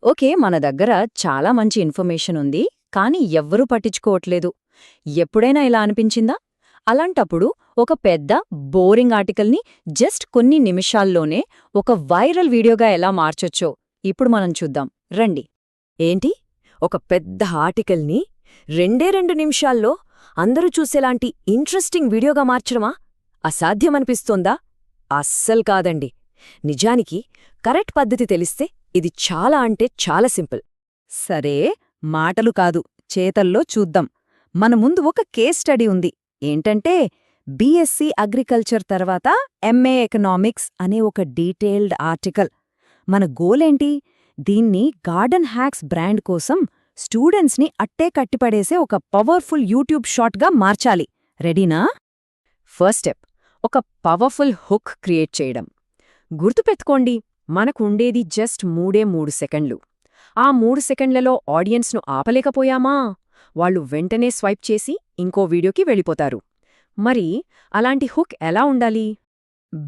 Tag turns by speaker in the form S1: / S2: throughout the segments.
S1: Okay, మన దగ్గర చాలా మంచి ఇన్ఫర్మేషన్ ఉంది, కానీ ఎవ్వరూ పట్టించుకోవట్లేదు. ఎప్పుడైనా ఇలా అనిపించిందా? అలాంటప్పుడు ఒక పెద్ద, బోరింగ్ ఆర్టికల్ని జస్ట్ కొన్ని నిమిషాల్లోనే ఒక వైరల్ వీడియోగా ఎలా మార్చొచ్చో ఇప్పుడు మనం చూద్దాం రండి.
S2: ఏంటి? ఒక పెద్ద ఆర్టికల్ని 2 నిమిషాల్లో అందరూ చూసేలాంటి ఇంట్రెస్టింగ్ వీడియోగా మార్చడమా? అసాధ్యమనిపిస్తోందా? అస్సలు కాదండి. నిజానికి కరెక్ట్ పద్ధతి తెలిస్తే ఇది చాలా అంటే చాలా సింపుల్.
S1: సరే, మాటలు కాదు, చేతల్లో చూద్దాం. మన ముందు ఒక కేస్ స్టడీ ఉంది. ఏంటంటే బీఎస్సీ అగ్రికల్చర్ తర్వాత ఎంఏ ఎకనామిక్స్ అనే ఒక డీటెయిల్డ్ ఆర్టికల్. మన గోలేంటి? దీన్ని గార్డెన్ హ్యాక్స్ బ్రాండ్ కోసం స్టూడెంట్స్ని అట్టే కట్టిపడేసే ఒక పవర్ఫుల్ యూట్యూబ్ షాట్గా మార్చాలి. రెడీనా? ఫస్ట్ స్టెప్, ఒక పవర్ఫుల్ హుక్ క్రియేట్ చేయడం. గుర్తుపెట్టుకోండి, మనకుండేది జస్ట్ 3 సెకండ్లు. ఆ 3 సెకండ్లలో ఆడియన్స్ను ఆపలేకపోయామా, వాళ్ళు వెంటనే స్వైప్ చేసి ఇంకో వీడియోకి వెళ్ళిపోతారు. మరి అలాంటి హుక్ ఎలా ఉండాలి?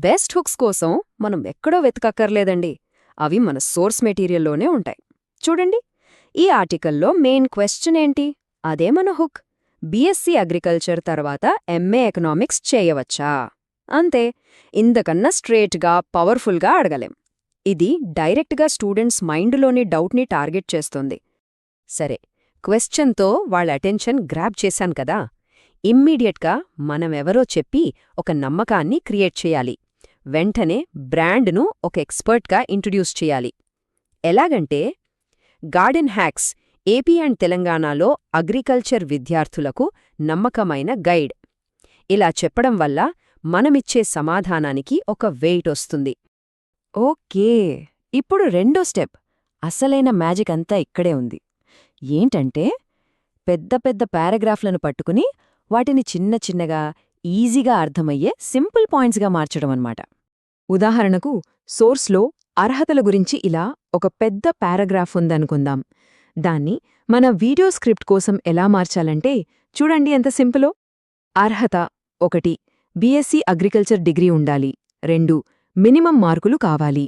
S1: బెస్ట్ హుక్స్ కోసం మనం ఎక్కడో వెతకక్కర్లేదండి. అవి మన సోర్స్ మెటీరియల్లోనే ఉంటాయి. చూడండి, ఈ ఆర్టికల్లో మెయిన్ క్వశ్చన్ ఏంటి? అదే మన హుక్. బీఎస్సీ అగ్రికల్చర్ తర్వాత ఎంఏ ఎకనామిక్స్ చేయవచ్చా? అంతే. ఇంతకన్నా స్ట్రేట్గా, పవర్ఫుల్గా అడగలేం. ఇది డైరెక్ట్గా స్టూడెంట్స్ మైండ్లోని డౌట్ని టార్గెట్ చేస్తుంది. సరే, క్వశ్చన్తో వాళ్ళ అటెన్షన్ గ్రాబ్ చేశాం కదా, ఇమ్మీడియట్గా మనమెవరో చెప్పి ఒక నమ్మకాన్ని క్రియేట్ చేయాలి. వెంటనే బ్రాండ్ను ఒక ఎక్స్పర్ట్గా ఇంట్రడ్యూస్ చేయాలి. ఎలాగంటే, గార్డెన్ హ్యాక్స్ ఏపీ అండ్ తెలంగాణలో అగ్రికల్చర్ విద్యార్థులకు నమ్మకమైన గైడ్. ఇలా చెప్పడం వల్ల మనమిచ్చే సమాధానానికి ఒక వెయిట్ వస్తుంది. ఓకే, ఇప్పుడు రెండో స్టెప్, అసలైన మ్యాజిక్ అంతా ఇక్కడే ఉంది. ఏంటంటే, పెద్ద పెద్ద పారాగ్రాఫ్లను పట్టుకుని వాటిని చిన్న చిన్నగా, ఈజీగా అర్థమయ్యే సింపుల్ పాయింట్స్గా మార్చడం అన్నమాట. ఉదాహరణకు, సోర్స్లో అర్హతల గురించి ఇలా ఒక పెద్ద పారాగ్రాఫ్ ఉందనుకుందాం. దాన్ని మన వీడియో స్క్రిప్ట్ కోసం ఎలా మార్చాలంటే, చూడండి ఎంత సింపులో. అర్హత: 1. బీఎస్సీ అగ్రికల్చర్ డిగ్రీ ఉండాలి. 2. మినిమం మార్కులు కావాలి.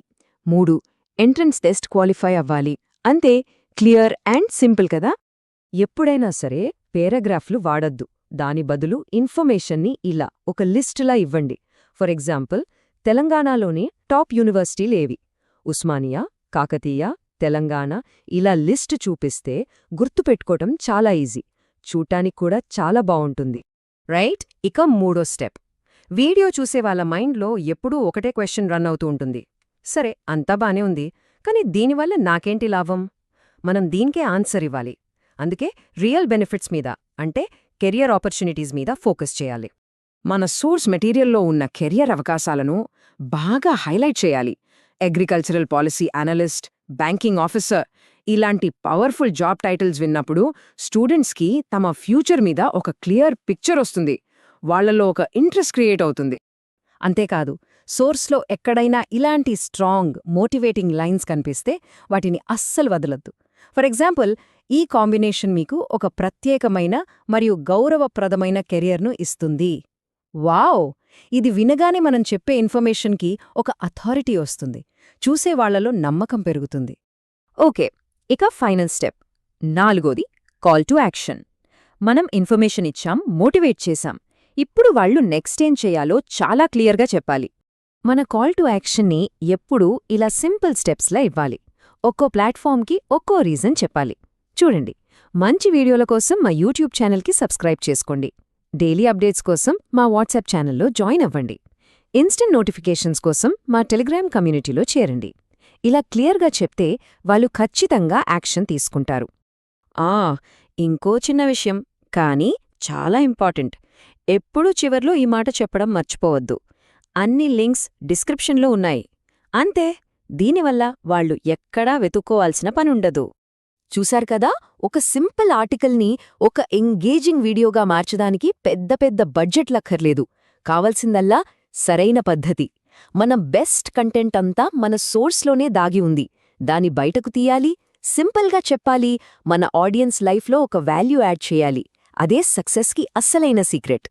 S1: 3. ఎంట్రన్స్ టెస్ట్ క్వాలిఫై అవ్వాలి. అంతే, క్లియర్ అండ్ సింపుల్ కదా. ఎప్పుడైనా సరే పేరాగ్రాఫ్లు వాడొద్దు. దాని బదులు ఇన్ఫర్మేషన్ని ఇలా ఒక లిస్టులా ఇవ్వండి. ఫర్ ఎగ్జాంపుల్, తెలంగాణలోని టాప్ యూనివర్సిటీలేవి? ఉస్మానియా, కాకతీయ, తెలంగాణ, ఇలా లిస్టు చూపిస్తే గుర్తుపెట్టుకోవటం చాలా ఈజీ. చూడ్డానికి కూడా చాలా బావుంటుంది. రైట్? ఇక మూడో స్టెప్, వీడియో చూసే వాళ్ళ మైండ్లో ఎప్పుడూ ఒకటే క్వశ్చన్ రన్ అవుతూ ఉంటుంది. సరే, అంతా బానే ఉంది, కానీ దీనివల్ల నాకేంటి లాభం? మనం దీనికే ఆన్సర్ ఇవ్వాలి. అందుకే రియల్ బెనిఫిట్స్ మీద, అంటే కెరియర్ ఆపర్చునిటీస్ మీద ఫోకస్ చేయాలి. మన సోర్స్ మెటీరియల్లో ఉన్న కెరియర్ అవకాశాలను బాగా హైలైట్ చేయాలి. Agricultural policy analyst, banking officer, ఇలాంటి పవర్ఫుల్ జాబ్ టైటిల్స్ విన్నప్పుడు స్టూడెంట్స్కి తమ ఫ్యూచర్ మీద ఒక క్లియర్ పిక్చర్ వస్తుంది. వాళ్లలో ఒక ఇంట్రెస్ట్ క్రియేట్ అవుతుంది. అంతేకాదు, సోర్స్లో ఎక్కడైనా ఇలాంటి స్ట్రాంగ్, మోటివేటింగ్ లైన్స్ కనిపిస్తే వాటిని అస్సలు వదలొద్దు. ఫర్ ఎగ్జాంపుల్, ఈ కాంబినేషన్ మీకు ఒక ప్రత్యేకమైన మరియు గౌరవప్రదమైన కెరియర్ను ఇస్తుంది. వావ్! ఇది వినగానే మనం చెప్పే ఇన్ఫర్మేషన్కి ఒక అథారిటీ వస్తుంది. చూసేవాళ్లలో నమ్మకం పెరుగుతుంది. ఓకే, ఇక final step, 4. Call to action. మనం ఇన్ఫర్మేషన్ ఇచ్చాం, మోటివేట్ చేశాం. ఇప్పుడు వాళ్ళు నెక్స్ట్ ఏం చేయాలో చాలా క్లియర్గా చెప్పాలి. మన కాల్ టు యాక్షన్ని ఎప్పుడూ ఇలా సింపుల్ స్టెప్స్లా ఇవ్వాలి. ఒక్కో ప్లాట్ఫామ్కి ఒక్కో రీజన్ చెప్పాలి. చూడండి, మంచి వీడియోల కోసం మా యూట్యూబ్ ఛానల్కి సబ్స్క్రైబ్ చేసుకోండి. డైలీ అప్డేట్స్ కోసం మా వాట్సాప్ ఛానల్లో జాయిన్ అవ్వండి. ఇన్స్టెంట్ నోటిఫికేషన్స్ కోసం మా టెలిగ్రామ్ కమ్యూనిటీలో చేరండి. ఇలా క్లియర్గా చెప్తే వాళ్ళు ఖచ్చితంగా యాక్షన్ తీసుకుంటారు. ఇంకో చిన్న విషయం, కానీ చాలా ఇంపార్టెంట్, ఎప్పుడూ చివర్లో ఈ మాట చెప్పడం మర్చిపోవద్దు. అన్ని లింక్స్ డిస్క్రిప్షన్లో ఉన్నాయి. అంతే, దీనివల్ల వాళ్ళు ఎక్కడా వెతుక్కోవాల్సిన పనుండదు. చూశారు కదా, ఒక సింపుల్ ఆర్టికల్ని ఒక ఎంగేజింగ్ వీడియోగా మార్చడానికి పెద్ద పెద్ద బడ్జెట్లక్కర్లేదు. కావలసిందల్లా సరైన పద్ధతి. మన బెస్ట్ కంటెంట్ అంతా మన సోర్స్లోనే దాగి ఉంది. దాన్ని బయటకు తీయాలి, సింపుల్గా చెప్పాలి, మన ఆడియన్స్ లైఫ్లో ఒక వాల్యూ యాడ్ చేయాలి. అదే సక్సెస్కి అస్సలైన సీక్రెట్.